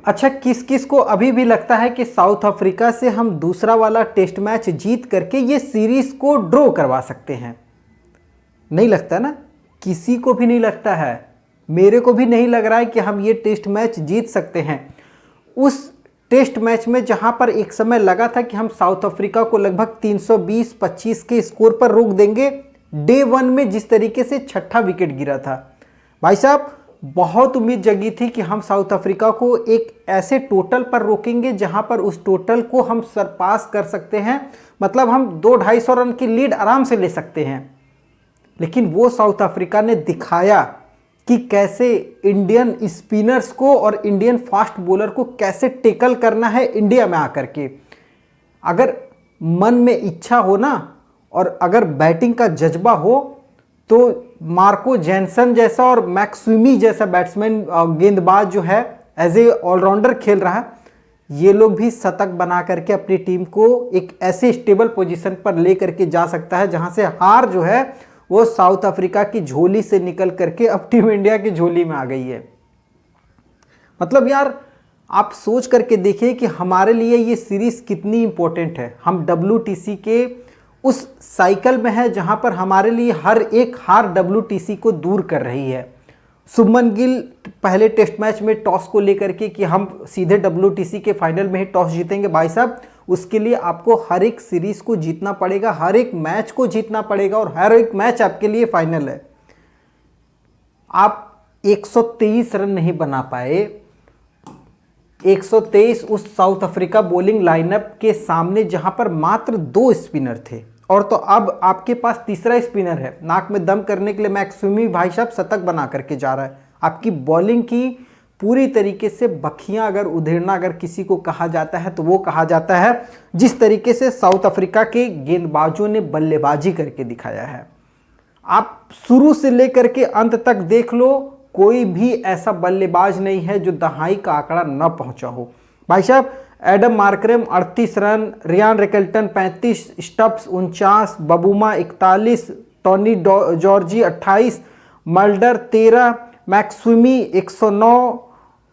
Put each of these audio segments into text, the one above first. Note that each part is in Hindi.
अच्छा, किस किस को अभी भी लगता है कि साउथ अफ्रीका से हम दूसरा वाला टेस्ट मैच जीत करके ये सीरीज को ड्रॉ करवा सकते हैं? नहीं लगता ना, किसी को भी नहीं लगता है। मेरे को भी नहीं लग रहा है कि हम ये टेस्ट मैच जीत सकते हैं। उस टेस्ट मैच में जहां पर एक समय लगा था कि हम साउथ अफ्रीका को लगभग 320-25 के स्कोर पर रोक देंगे, डे 1 में जिस तरीके से छठा विकेट गिरा था, भाई साहब बहुत उम्मीद जगी थी कि हम साउथ अफ्रीका को एक ऐसे टोटल पर रोकेंगे जहां पर उस टोटल को हम सरपास कर सकते हैं, मतलब हम 200-250 रन की लीड आराम से ले सकते हैं। लेकिन वो साउथ अफ्रीका ने दिखाया कि कैसे इंडियन स्पिनर्स को और इंडियन फास्ट बॉलर को कैसे टेकल करना है इंडिया में आकर के। अगर मन में इच्छा हो ना और अगर बैटिंग का जज्बा हो तो मार्को जैनसन जैसा और मैक्सुमी जैसा बैट्समैन गेंदबाज जो है एज ए ऑलराउंडर खेल रहा है, ये लोग भी शतक बना करके अपनी टीम को एक ऐसे स्टेबल पोजीशन पर ले करके जा सकता है जहां से हार जो है वो साउथ अफ्रीका की झोली से निकल करके अब टीम इंडिया की झोली में आ गई है। मतलब यार आप सोच करके देखिए कि हमारे लिए ये सीरीज कितनी इंपॉर्टेंट है। हम WTC के उस साइकिल में है जहां पर हमारे लिए हर एक हार WTC को दूर कर रही है। शुभमन गिल पहले टेस्ट मैच में टॉस को लेकर के कि हम सीधे WTC के फाइनल में ही टॉस जीतेंगे, भाई साहब उसके लिए आपको हर एक सीरीज को जीतना पड़ेगा, हर एक मैच को जीतना पड़ेगा और हर एक मैच आपके लिए फाइनल है। आप 123 रन नहीं बना पाए, 123 उस साउथ अफ्रीका बॉलिंग लाइनअप के सामने जहां पर मात्र 2 स्पिनर थे, और तो अब आपके पास तीसरा स्पिनर है नाक में दम करने के लिए। मैक्सुमी भाई साहब शतक बना करके जा रहा है। आपकी बॉलिंग की पूरी तरीके से बखियां अगर उधेड़ना अगर किसी को कहा जाता है तो वो कहा जाता है जिस तरीके से साउथ अफ्रीका के गेंदबाजों ने बल्लेबाजी करके दिखाया है। आप शुरू से लेकर के अंत तक देख लो, कोई भी ऐसा बल्लेबाज नहीं है जो दहाई का आंकड़ा न पहुंचा हो। भाई साहब Adam Markram 38 run, Ryan Rickelton 35, Stubbs 49, Bavuma 41, Tony Zorzi 28, Mulder 13, मैक्सुमी 109,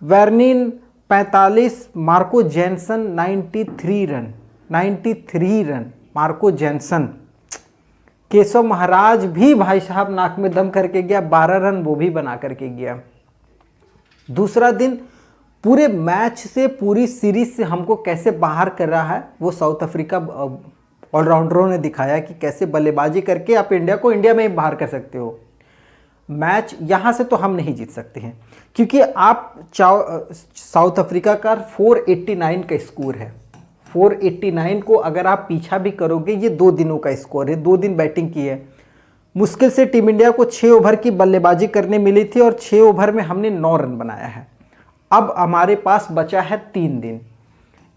Verreynne 45, Marco Jansen 93 run Marco Jansen. Keshav Maharaj भी भाई साहब नाक में दम करके गया, 12 रन वो भी बना करके गया। दूसरा दिन पूरे मैच से पूरी सीरीज से हमको कैसे बाहर कर रहा है वो साउथ अफ्रीका ऑलराउंडरों ने दिखाया कि कैसे बल्लेबाजी करके आप इंडिया को इंडिया में ही बाहर कर सकते हो। मैच यहाँ से तो हम नहीं जीत सकते हैं क्योंकि आप साउथ अफ्रीका का 489 का स्कोर है। 489 को अगर आप पीछा भी करोगे, ये 2 दिनों का स्कोर है, 2 दिन बैटिंग की है। मुश्किल से टीम इंडिया को 6 ओवर की बल्लेबाजी करने मिली थी और 6 ओवर में हमने 9 रन बनाया है। अब हमारे पास बचा है 3 दिन।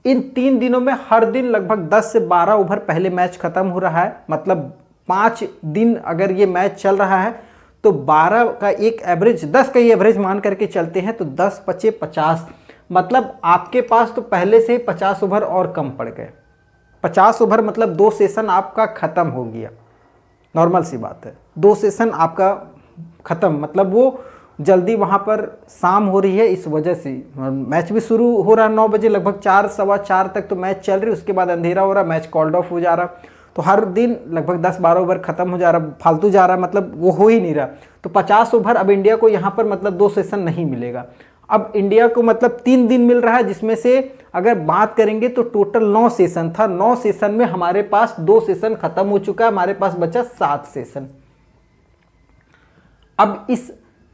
इन 3 दिनों में हर दिन लगभग 10 से 12 ओवर पहले मैच खत्म हो रहा है, मतलब 5 दिन अगर ये मैच चल रहा है तो 12 का एक एवरेज, 10 का ही एवरेज मान करके चलते हैं तो 10 पचे 50, मतलब आपके पास तो पहले से ही 50 ओवर और कम पड़ गए। 50 ओवर मतलब 2 सेशन आपका ख़त्म हो गया। नॉर्मल सी बात है, 2 सेशन आपका ख़त्म, मतलब वो जल्दी वहाँ पर शाम हो रही है, इस वजह से मैच भी शुरू हो रहा है 9 बजे, लगभग 4 सवा 4 तक तो मैच चल रही है, उसके बाद अंधेरा हो रहा, मैच कॉल्ड ऑफ हो जा रहा। तो हर दिन लगभग 10-12 ओवर खत्म हो जा रहा, फालतू जा रहा, मतलब वो हो ही नहीं रहा। तो 50 ओवर अब इंडिया को यहाँ पर मतलब 2 सेशन नहीं मिलेगा। अब इंडिया को मतलब 3 दिन मिल रहा है, जिसमें से अगर बात करेंगे तो टोटल 9 सेशन था। 9 सेशन में हमारे पास 2 सेशन खत्म हो चुका है, हमारे पास बचा 7 सेशन। अब इस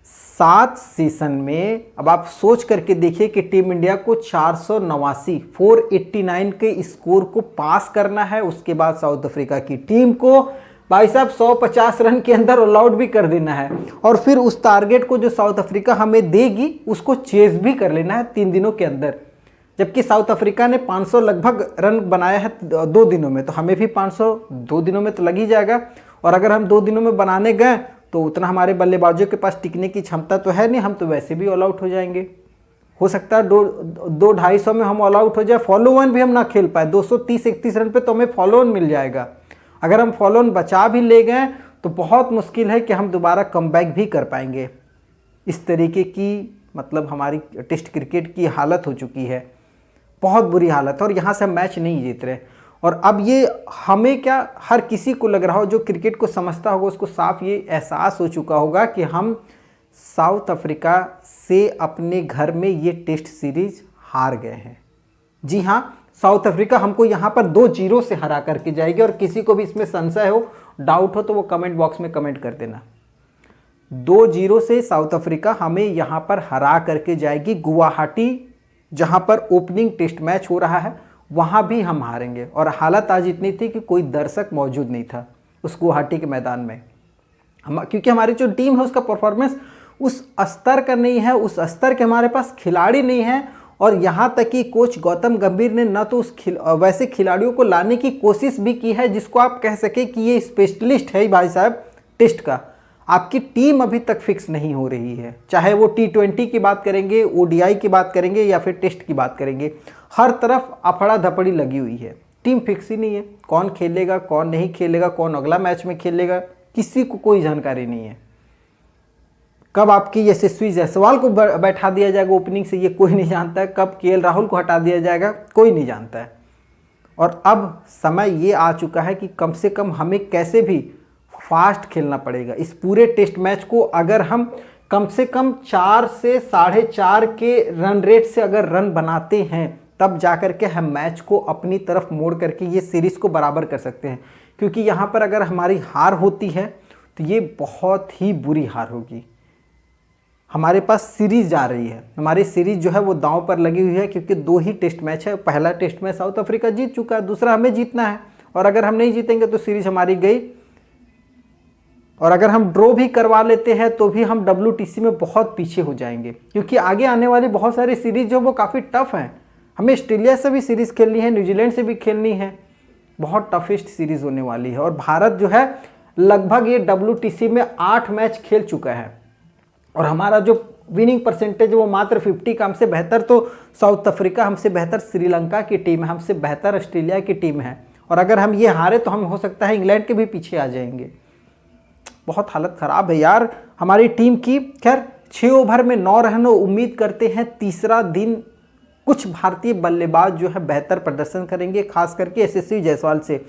7 सेशन में अब आप सोच करके देखिए कि टीम इंडिया को 489 के स्कोर को पास करना है। उसके बाद साउथ अफ्रीका की टीम को भाई साहब 150 रन के अंदर ऑल आउट भी कर देना है, और फिर उस टारगेट को जो साउथ अफ्रीका हमें देगी उसको चेज भी कर लेना है 3 दिनों के अंदर। जबकि साउथ अफ्रीका ने 500 लगभग रन बनाया है 2 दिनों में, तो हमें भी 500 2 दिनों में तो लग ही जाएगा। और अगर हम 2 दिनों में बनाने गए तो उतना हमारे बल्लेबाजों के पास टिकने की क्षमता तो है नहीं, हम तो वैसे भी ऑल आउट हो जाएंगे। हो सकता है 200-250 में हम ऑल आउट हो जाए, फॉलो वन भी हम ना खेल पाए। 230-31 रन पे तो हमें फॉलो वन मिल जाएगा। अगर हम फॉलो वन बचा भी ले गए तो बहुत मुश्किल है कि हम दोबारा कमबैक भी कर पाएंगे। इस तरीके की मतलब हमारी टेस्ट क्रिकेट की हालत हो चुकी है, बहुत बुरी हालत है और यहाँ से हम मैच नहीं जीत रहे। और अब ये हमें क्या, हर किसी को लग रहा हो, जो क्रिकेट को समझता होगा उसको साफ ये एहसास हो चुका होगा कि हम साउथ अफ्रीका से अपने घर में ये टेस्ट सीरीज हार गए हैं। जी हाँ, साउथ अफ्रीका हमको यहाँ पर 2-0 से हरा करके जाएगी। और किसी को भी इसमें संशय हो, डाउट हो, तो वो कमेंट बॉक्स में कमेंट कर देना। 2-0 से साउथ अफ्रीका हमें यहाँ पर हरा करके जाएगी। गुवाहाटी जहाँ पर ओपनिंग टेस्ट मैच हो रहा है वहाँ भी हम हारेंगे। और हालत आज इतनी थी कि कोई दर्शक मौजूद नहीं था उस गुवाहाटी के मैदान में। क्योंकि हमारी जो टीम है उसका परफॉर्मेंस उस स्तर का नहीं है, उस स्तर के हमारे पास खिलाड़ी नहीं है। और यहाँ तक कि कोच गौतम गंभीर ने न तो वैसे खिलाड़ियों को लाने की कोशिश भी की है जिसको आप कह सके कि ये स्पेशलिस्ट है भाई साहब टेस्ट का। आपकी टीम अभी तक फिक्स नहीं हो रही है, चाहे वो T20 की बात करेंगे, ODI की बात करेंगे या फिर टेस्ट की बात करेंगे, हर तरफ अफड़ा धपड़ी लगी हुई है। टीम फिक्स ही नहीं है, कौन खेलेगा कौन नहीं खेलेगा, कौन अगला मैच में खेलेगा, किसी को कोई जानकारी नहीं है। कब आपकी यशस्वी जायसवाल को बैठा दिया जाएगा ओपनिंग से, ये कोई नहीं जानता है। कब KL राहुल को हटा दिया जाएगा, कोई नहीं जानता है। और अब समय ये आ चुका है कि कम से कम हमें कैसे भी फास्ट खेलना पड़ेगा। इस पूरे टेस्ट मैच को अगर हम कम से कम 4 से 4.5 के रन रेट से अगर रन बनाते हैं, तब जाकर के हम मैच को अपनी तरफ मोड़ करके ये सीरीज़ को बराबर कर सकते हैं। क्योंकि यहाँ पर अगर हमारी हार होती है तो ये बहुत ही बुरी हार होगी। हमारे पास सीरीज़ जा रही है, हमारी सीरीज़ जो है वो दांव पर लगी हुई है। क्योंकि 2 ही टेस्ट मैच है, पहला टेस्ट मैच साउथ अफ्रीका जीत चुका है, दूसरा हमें जीतना है। और अगर हम नहीं जीतेंगे तो सीरीज़ हमारी गई। और अगर हम ड्रॉ भी करवा लेते हैं तो भी हम WTC में बहुत पीछे हो जाएंगे। क्योंकि आगे आने वाली बहुत सारी सीरीज़ जो वो काफ़ी टफ हैं। हमें ऑस्ट्रेलिया से भी सीरीज़ खेलनी है, न्यूजीलैंड से भी खेलनी है, बहुत टफेस्ट सीरीज़ होने वाली है। और भारत जो है लगभग ये WTC में 8 मैच खेल चुका है और हमारा जो विनिंग परसेंटेज वो मात्र 50 का। हमसे बेहतर तो साउथ अफ्रीका, हमसे बेहतर श्रीलंका की टीम है, हमसे बेहतर ऑस्ट्रेलिया की टीम है। और अगर हम ये हारे तो हम हो सकता है इंग्लैंड के भी पीछे आ जाएंगे। बहुत हालत ख़राब है यार हमारी टीम की। खैर 6 ओवर में 9 रन, उम्मीद करते हैं तीसरा दिन कुछ भारतीय बल्लेबाज जो है बेहतर प्रदर्शन करेंगे, खास करके यशस्वी जायसवाल से।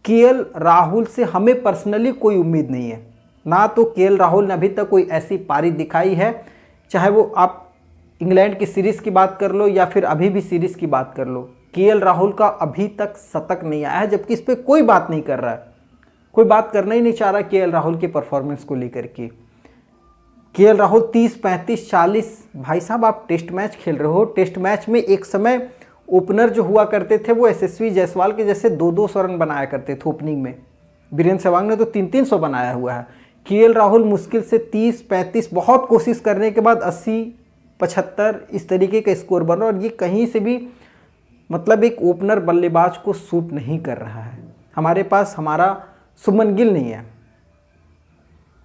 KL राहुल से हमें पर्सनली कोई उम्मीद नहीं है, ना तो KL राहुल ने अभी तक कोई ऐसी पारी दिखाई है, चाहे वो आप इंग्लैंड की सीरीज़ की बात कर लो या फिर अभी भी सीरीज़ की बात कर लो। KL राहुल का अभी तक शतक नहीं आया है, जबकि इस पर कोई बात नहीं कर रहा है, कोई बात करना ही नहीं चाह रहा KL राहुल के परफॉर्मेंस को लेकर के। KL राहुल 30, 35, 40, भाई साहब आप टेस्ट मैच खेल रहे हो। टेस्ट मैच में एक समय ओपनर जो हुआ करते थे वो यशस्वी जायसवाल के जैसे 200-200 रन बनाया करते थे ओपनिंग में। वीरेंद्र सहवाग ने तो 300-300 बनाया हुआ है। KL राहुल मुश्किल से 30, 35 बहुत कोशिश करने के बाद 80, 75 इस तरीके का स्कोर बना। और ये कहीं से भी मतलब एक ओपनर बल्लेबाज को सूट नहीं कर रहा है। हमारे पास हमारा शुभमन गिल नहीं है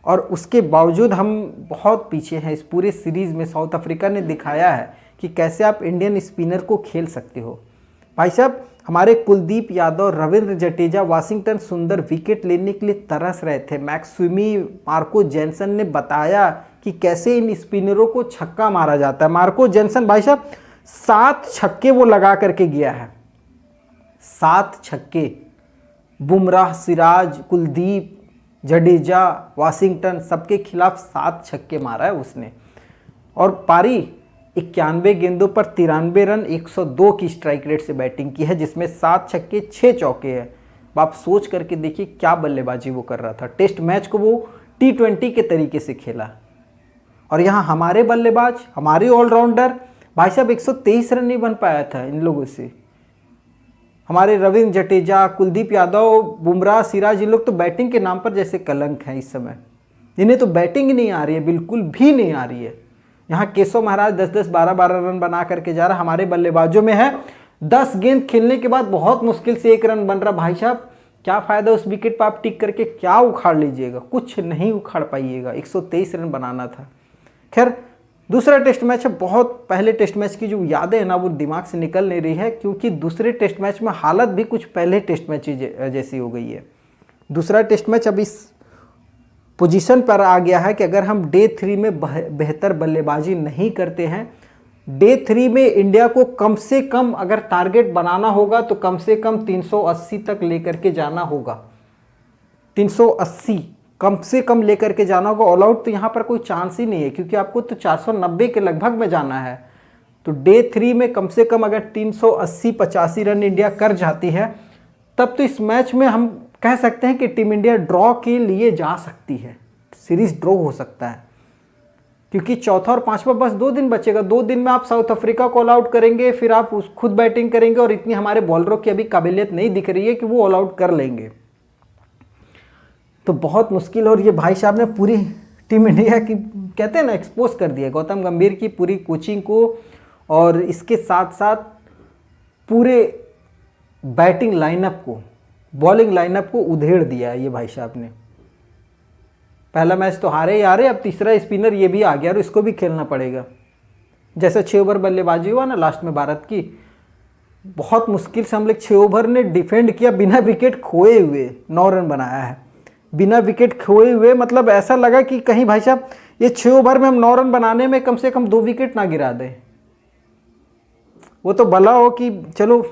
और उसके बावजूद हम बहुत पीछे हैं इस पूरे सीरीज़ में। साउथ अफ्रीका ने दिखाया है कि कैसे आप इंडियन स्पिनर को खेल सकते हो। भाई साहब हमारे कुलदीप यादव, रविंद्र जडेजा, वाशिंगटन सुंदर विकेट लेने के लिए तरस रहे थे। मैक्सवेमी, मार्को जेनसन ने बताया कि कैसे इन स्पिनरों को छक्का मारा जाता है। मार्को जेनसन भाई साहब 7 छक्के वो लगा करके गया है, 7 छक्के। बुमराह, सिराज, कुलदीप, जडेजा, वाशिंगटन सबके खिलाफ 7 छक्के मारा है उसने। और पारी 91 गेंदों पर 93 रन 102 की स्ट्राइक रेट से बैटिंग की है, जिसमें 7 छक्के 6 चौके हैं। आप सोच करके देखिए क्या बल्लेबाजी वो कर रहा था। टेस्ट मैच को वो T20 के तरीके से खेला। और यहाँ हमारे बल्लेबाज, हमारे ऑलराउंडर भाई साहब 123 रन नहीं बन पाया था इन लोगों से। हमारे रविंद्र जडेजा, कुलदीप यादव, बुमराह, सिराज, इन लोग तो बैटिंग के नाम पर जैसे कलंक हैं इस समय। इन्हें तो बैटिंग ही नहीं आ रही है, बिल्कुल भी नहीं आ रही है। यहाँ केशव महाराज 10-10, 12-12 रन बना करके जा रहा। हमारे बल्लेबाजों में है 10 गेंद खेलने के बाद बहुत मुश्किल से 1 रन बन रहा। भाई साहब क्या फ़ायदा उस विकेट पर आप टिक करके क्या उखाड़ लीजिएगा, कुछ नहीं उखाड़ पाइएगा। 123 रन बनाना था। खैर दूसरा टेस्ट मैच है, बहुत पहले टेस्ट मैच की जो यादें हैं ना वो दिमाग से निकल नहीं रही है, क्योंकि दूसरे टेस्ट मैच में हालत भी कुछ पहले टेस्ट मैच जैसी हो गई है। दूसरा टेस्ट मैच अब इस पोजीशन पर आ गया है कि अगर हम डे 3 में बेहतर बल्लेबाजी नहीं करते हैं, डे 3 में इंडिया को कम से कम अगर टारगेट बनाना होगा तो कम से कम 380 तक लेकर के जाना होगा। 380 कम से कम लेकर के जाना होगा। ऑल आउट तो यहाँ पर कोई चांस ही नहीं है, क्योंकि आपको तो 490 के लगभग में जाना है। तो डे 3 में कम से कम अगर 380-85 रन इंडिया कर जाती है, तब तो इस मैच में हम कह सकते हैं कि टीम इंडिया ड्रॉ के लिए जा सकती है, सीरीज ड्रॉ हो सकता है। क्योंकि चौथा और पांचवा बस 2 दिन बचेगा। 2 दिन में आप साउथ अफ्रीका को ऑल आउट करेंगे, फिर आप खुद बैटिंग करेंगे, और इतनी हमारे बॉलरों की अभी काबिलियत नहीं दिख रही है कि वो ऑल आउट कर लेंगे। तो बहुत मुश्किल। और ये भाई साहब ने पूरी टीम इंडिया की कहते हैं ना एक्सपोज कर दिया, गौतम गंभीर की पूरी कोचिंग को, और इसके साथ साथ पूरे बैटिंग लाइनअप को, बॉलिंग लाइनअप को उधेड़ दिया है ये भाई साहब ने। पहला मैच तो हारे ही हारे, अब तीसरा स्पिनर ये भी आ गया और इसको भी खेलना पड़ेगा। जैसे 6 ओवर बल्लेबाजी हुआ ना लास्ट में भारत की, बहुत मुश्किल से हम लोग 6 ओवर ने डिफेंड किया, बिना विकेट खोए हुए 9 रन बनाया है। बिना विकेट खोए हुए मतलब ऐसा लगा कि कहीं भाई साहब ये 6 ओवर में हम 9 रन बनाने में कम से कम 2 विकेट ना गिरा दें। वो तो भला हो कि चलो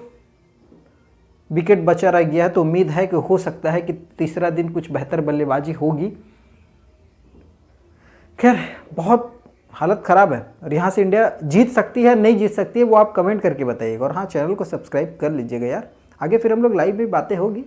विकेट बचा रह गया है, तो उम्मीद है कि हो सकता है कि तीसरा दिन कुछ बेहतर बल्लेबाजी होगी। खैर बहुत हालत ख़राब है, और यहाँ से इंडिया जीत सकती है नहीं जीत सकती है वो आप कमेंट करके बताइएगा। और हाँ, चैनल को सब्सक्राइब कर लीजिएगा यार, आगे फिर हम लोग लाइव में बातें होगी।